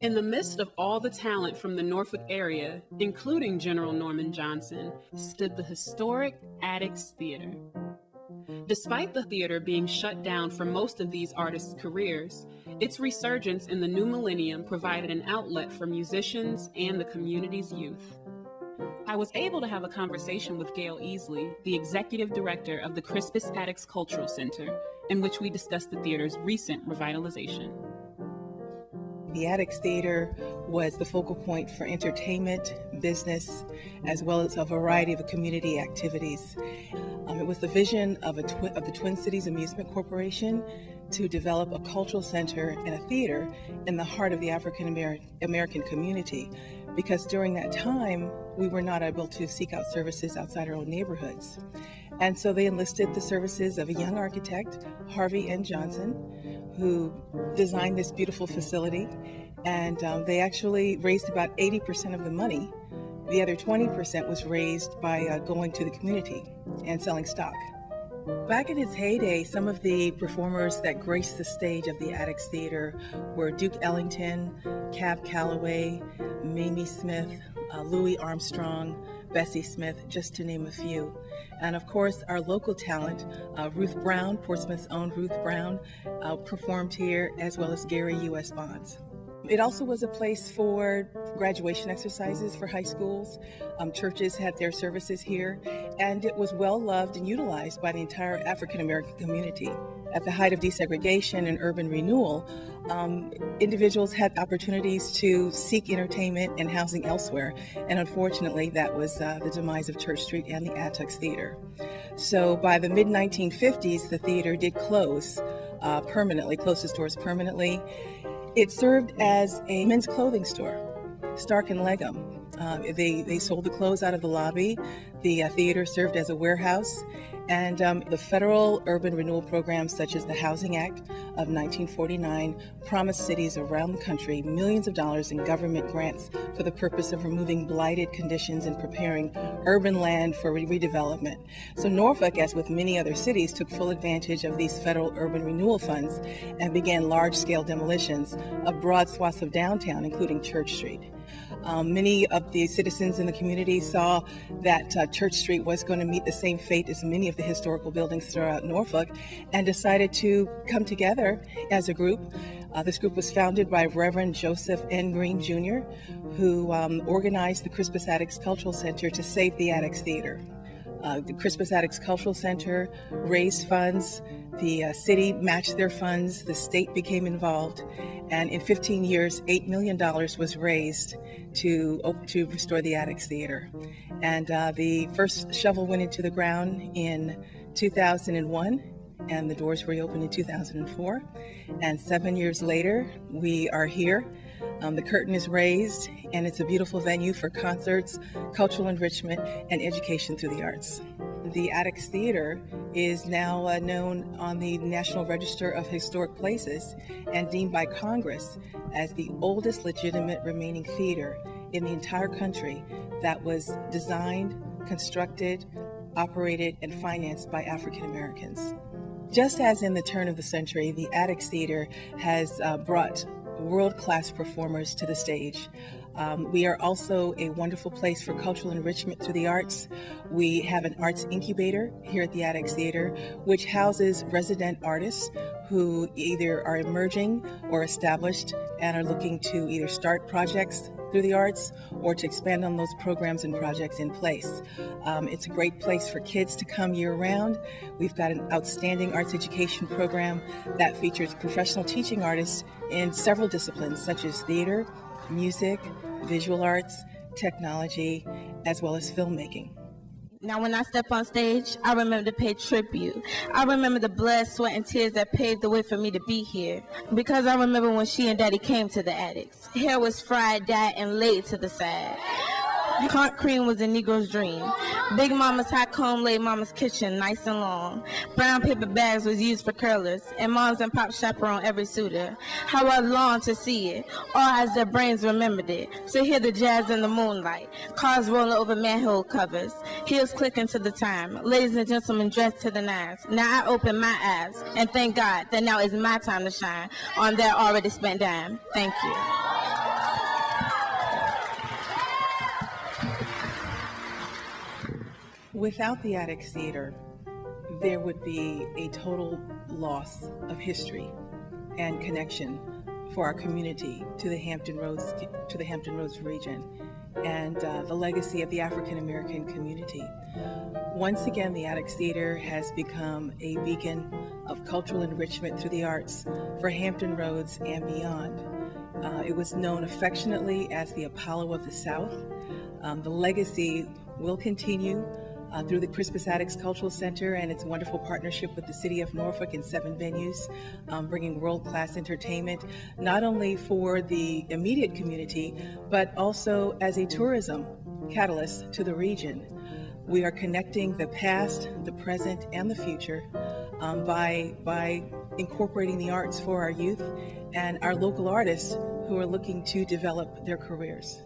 In the midst of all the talent from the Norfolk area, including General Norman Johnson, stood the historic Attucks Theatre. Despite the theater being shut down for most of these artists' careers, its resurgence in the new millennium provided an outlet for musicians and the community's youth. I was able to have a conversation with Gail Easley, the executive director of the Crispus Attucks Cultural Center, in which we discussed the theater's recent revitalization. The Attucks Theatre was the focal point for entertainment, business, as well as a variety of community activities. It was the vision of the Twin Cities Amusement Corporation to develop a cultural center and a theater in the heart of the African American community, because during that time, we were not able to seek out services outside our own neighborhoods. And so they enlisted the services of a young architect, Harvey N. Johnson, who designed this beautiful facility. And they actually raised about 80% of the money. The other 20% was raised by going to the community and selling stock. Back in its heyday, some of the performers that graced the stage of the Attucks Theatre were Duke Ellington, Cab Calloway, Mamie Smith, Louis Armstrong, Bessie Smith, just to name a few. And of course, our local talent, Ruth Brown, Portsmouth's own Ruth Brown, performed here, as well as Gary U.S. Bonds. It also was a place for graduation exercises for high schools. Churches had their services here, and it was well loved and utilized by the entire African American community. At the height of desegregation and urban renewal, individuals had opportunities to seek entertainment and housing elsewhere, and unfortunately that was the demise of Church Street and the Attucks Theatre. So by the mid-1950s, the theater did close permanently, closed its doors permanently. It served as a men's clothing store, Stark and Legum. They sold the clothes out of the lobby. The theater served as a warehouse, and the federal urban renewal programs such as the Housing Act of 1949 promised cities around the country millions of dollars in government grants for the purpose of removing blighted conditions and preparing urban land for redevelopment. So Norfolk, as with many other cities, took full advantage of these federal urban renewal funds and began large-scale demolitions of broad swaths of downtown, including Church Street. Many of the citizens in the community saw that Church Street was going to meet the same fate as many of the historical buildings throughout Norfolk, and decided to come together as a group. This group was founded by Reverend Joseph N. Green Jr., who organized the Crispus Attucks Cultural Center to save the Attucks Theatre. The Crispus Attucks Cultural Center raised funds, the city matched their funds, the state became involved, and in 15 years, $8 million was raised to restore the Attucks Theatre. And the first shovel went into the ground in 2001, and the doors reopened in 2004. And 7 years later, we are here. The curtain is raised, and it's a beautiful venue for concerts, cultural enrichment, and education through the arts. The Attucks Theatre is now known on the National Register of Historic Places and deemed by Congress as the oldest legitimate remaining theater in the entire country that was designed, constructed, operated, and financed by African Americans. Just as in the turn of the century, the Attucks Theatre has brought world-class performers to the stage. We are also a wonderful place for cultural enrichment through the arts. We have an arts incubator here at the Attucks Theatre, which houses resident artists who either are emerging or established and are looking to either start projects through the arts or to expand on those programs and projects in place. It's a great place for kids to come year-round. We've got an outstanding arts education program that features professional teaching artists in several disciplines such as theater, music, visual arts, technology, as well as filmmaking. Now, when I step on stage, I remember to pay tribute. I remember the blood, sweat, and tears that paved the way for me to be here. Because I remember when she and Daddy came to the Attucks. Hair was fried, dyed, and laid to the side. Conch cream was a Negro's dream. Big Mama's hot comb laid Mama's kitchen nice and long. Brown paper bags was used for curlers, and Moms and Pops chaperone every suitor. How I longed to see it, all as their brains remembered it. To hear the jazz in the moonlight, cars rolling over manhole covers, heels clicking to the time, ladies and gentlemen dressed to the nines. Now I open my eyes, and thank God that now is my time to shine on their already spent dime. Thank you. Without the Attucks Theatre, there would be a total loss of history and connection for our community to the Hampton Roads region, and the legacy of the African American community. Once again, the Attucks Theatre has become a beacon of cultural enrichment through the arts for Hampton Roads and beyond. It was known affectionately as the Apollo of the South. The legacy will continue through the Crispus Attucks Cultural Center and its wonderful partnership with the City of Norfolk in 7 venues, bringing world-class entertainment, not only for the immediate community, but also as a tourism catalyst to the region. We are connecting the past, the present, and the future by incorporating the arts for our youth and our local artists who are looking to develop their careers.